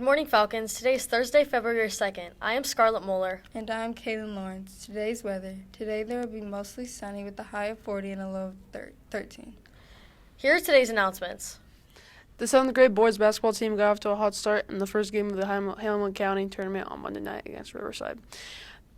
morning, Falcons. Today is Thursday, February 2nd. I am Scarlett Moeller. And I'm Kaylin Lawrence. Today's weather. Today there will be mostly sunny with a high of 40 and a low of 13. Here are today's announcements. The 7th grade boys basketball team got off to a hot start in the first game of the Hamilton County tournament on Monday night against Riverside.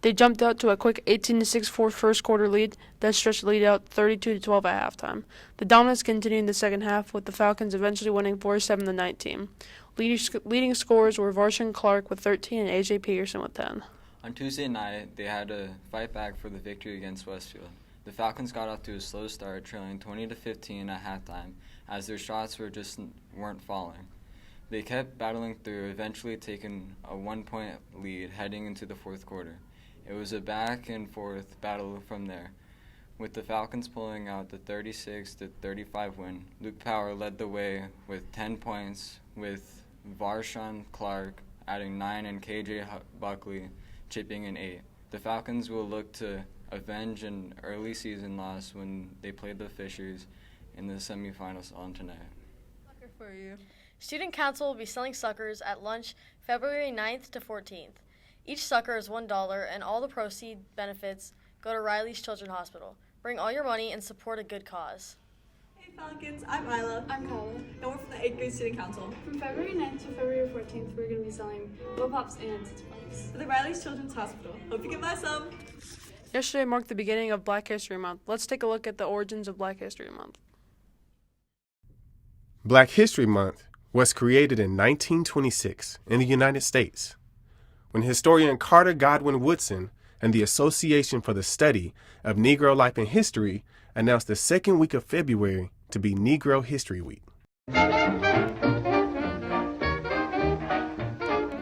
They jumped out to a quick 18-6 first quarter lead, then stretched the lead out 32-12 at halftime. The dominance continued in the second half, with the Falcons eventually winning 47-19. Leading scorers were Varshan Clark with 13 and A.J. Peterson with 10. On Tuesday night, they had to fight back for the victory against Westfield. The Falcons got off to a slow start, trailing 20-15 at halftime, as their shots weren't falling. They kept battling through, eventually taking a 1-point lead heading into the fourth quarter. It was a back-and-forth battle from there, with the Falcons pulling out the 36-35 win. Luke Power led the way with 10 points, with Varshan Clark adding 9 and K.J. Buckley chipping in 8. The Falcons will look to avenge an early season loss when they play the Fishers in the semifinals on tonight. Sucker for you. Student Council will be selling suckers at lunch February 9th to 14th. Each sucker is $1, and all the proceeds benefits go to Riley's Children's Hospital. Bring all your money and support a good cause. Hey Falcons, I'm Isla. I'm Kyla. And we're from the 8th grade student council. From February 9th to February 14th, we're going to be selling Blow Pops and Tootsie Pops. For the Riley's Children's Hospital. Hope you can buy some. Yesterday marked the beginning of Black History Month. Let's take a look at the origins of Black History Month. Black History Month was created in 1926 in the United States, when historian Carter Godwin Woodson and the Association for the Study of Negro Life and History announced the second week of February to be Negro History Week.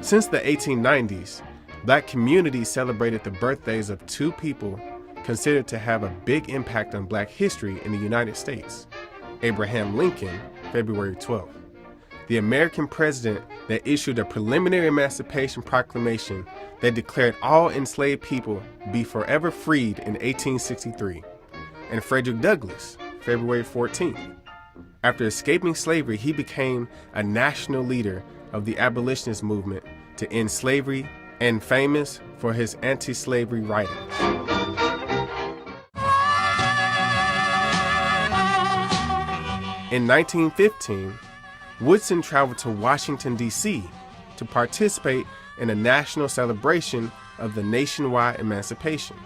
Since the 1890s, Black communities celebrated the birthdays of two people considered to have a big impact on Black history in the United States: Abraham Lincoln, February 12th, the American president that issued a preliminary Emancipation Proclamation that declared all enslaved people be forever freed in 1863, and Frederick Douglass, February 14th. After escaping slavery, he became a national leader of the abolitionist movement to end slavery and famous for his anti-slavery writings. In 1915, Woodson traveled to Washington, D.C. to participate in a national celebration of the nationwide emancipation.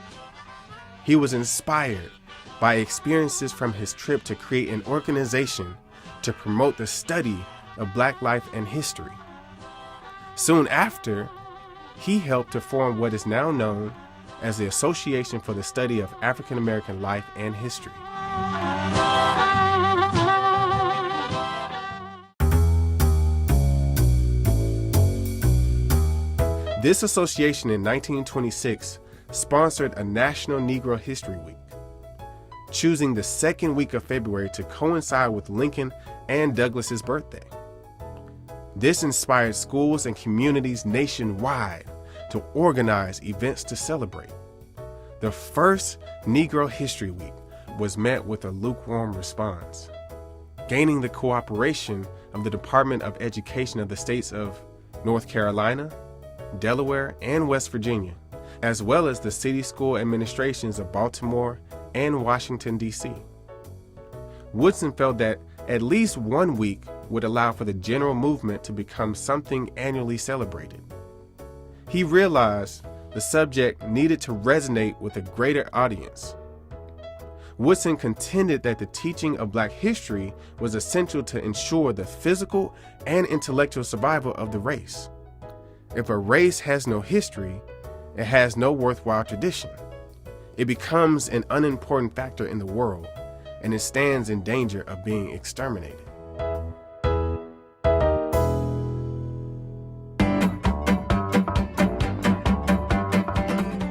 He was inspired by experiences from his trip to create an organization to promote the study of Black life and history. Soon after, he helped to form what is now known as the Association for the Study of African American Life and History. This association in 1926 sponsored a National Negro History Week, choosing the second week of February to coincide with Lincoln and Douglas's birthday. This inspired schools and communities nationwide to organize events to celebrate. The first Negro History Week was met with a lukewarm response, gaining the cooperation of the Department of Education of the states of North Carolina, Delaware, and West Virginia, as well as the city school administrations of Baltimore and Washington, D.C. Woodson felt that at least 1 week would allow for the general movement to become something annually celebrated. He realized the subject needed to resonate with a greater audience. Woodson contended that the teaching of Black history was essential to ensure the physical and intellectual survival of the race. If a race has no history, it has no worthwhile tradition. It becomes an unimportant factor in the world, and it stands in danger of being exterminated.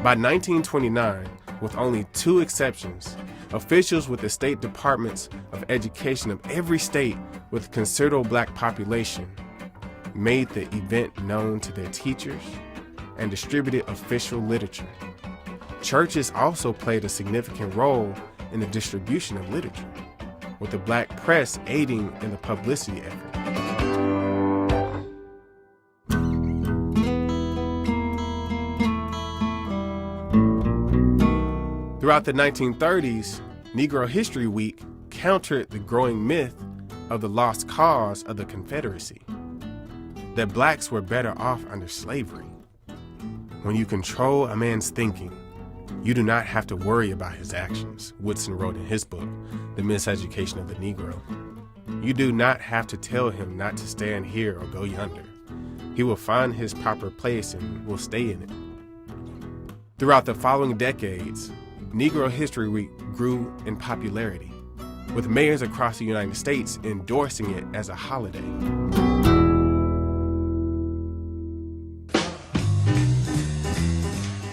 By 1929, with only 2 exceptions, officials with the state departments of education of every state with a considerable Black population made the event known to their teachers and distributed official literature. Churches also played a significant role in the distribution of literature, with the Black press aiding in the publicity effort. Throughout the 1930s, Negro History Week countered the growing myth of the lost cause of the Confederacy, that blacks were better off under slavery. When you control a man's thinking, you do not have to worry about his actions, Woodson wrote in his book, The Miseducation of the Negro. You do not have to tell him not to stand here or go yonder. He will find his proper place and will stay in it. Throughout the following decades, Negro History Week grew in popularity, with mayors across the United States endorsing it as a holiday.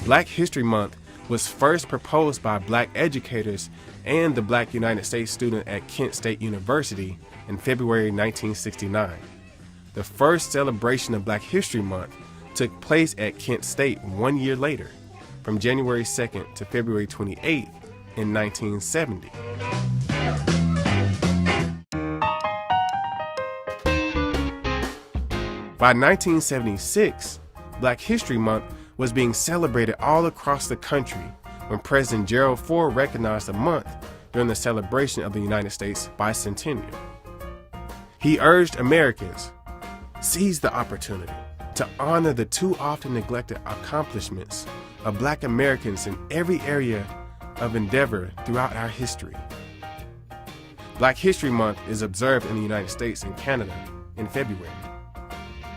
Black History Month was first proposed by black educators and the Black United States student at Kent State University in February 1969. The first celebration of Black History Month took place at Kent State 1 year later, from January 2nd to February 28th in 1970. By 1976, Black History Month was being celebrated all across the country when President Gerald Ford recognized the month during the celebration of the United States bicentennial. He urged Americans, seize the opportunity to honor the too often neglected accomplishments of Black Americans in every area of endeavor throughout our history. Black History Month is observed in the United States and Canada in February.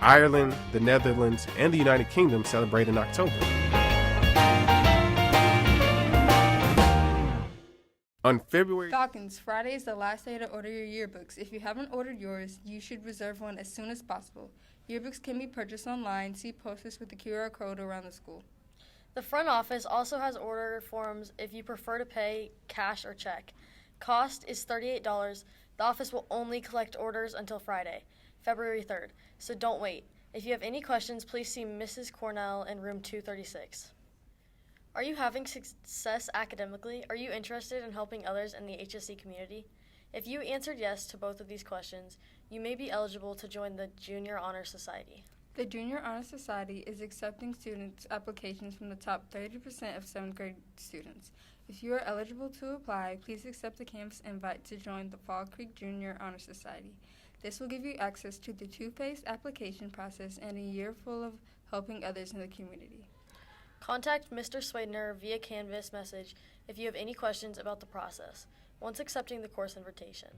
Ireland, the Netherlands, and the United Kingdom celebrate in October. On February... Falcons, Friday is the last day to order your yearbooks. If you haven't ordered yours, you should reserve one as soon as possible. Yearbooks can be purchased online. See posters with the QR code around the school. The front office also has order forms if you prefer to pay cash or check. Cost is $38. The office will only collect orders until Friday, February 3rd, so don't wait. If you have any questions, please see Mrs. Cornell in room 236. Are you having success academically? Are you interested in helping others in the HSC community? If you answered yes to both of these questions, you may be eligible to join the Junior Honor Society. The Junior Honor Society is accepting students' applications from the top 30% of 7th grade students. If you are eligible to apply, please accept the campus invite to join the Fall Creek Junior Honor Society. This will give you access to the two-phase application process and a year full of helping others in the community. Contact Mr. Swadner via Canvas message if you have any questions about the process, once accepting the course invitation.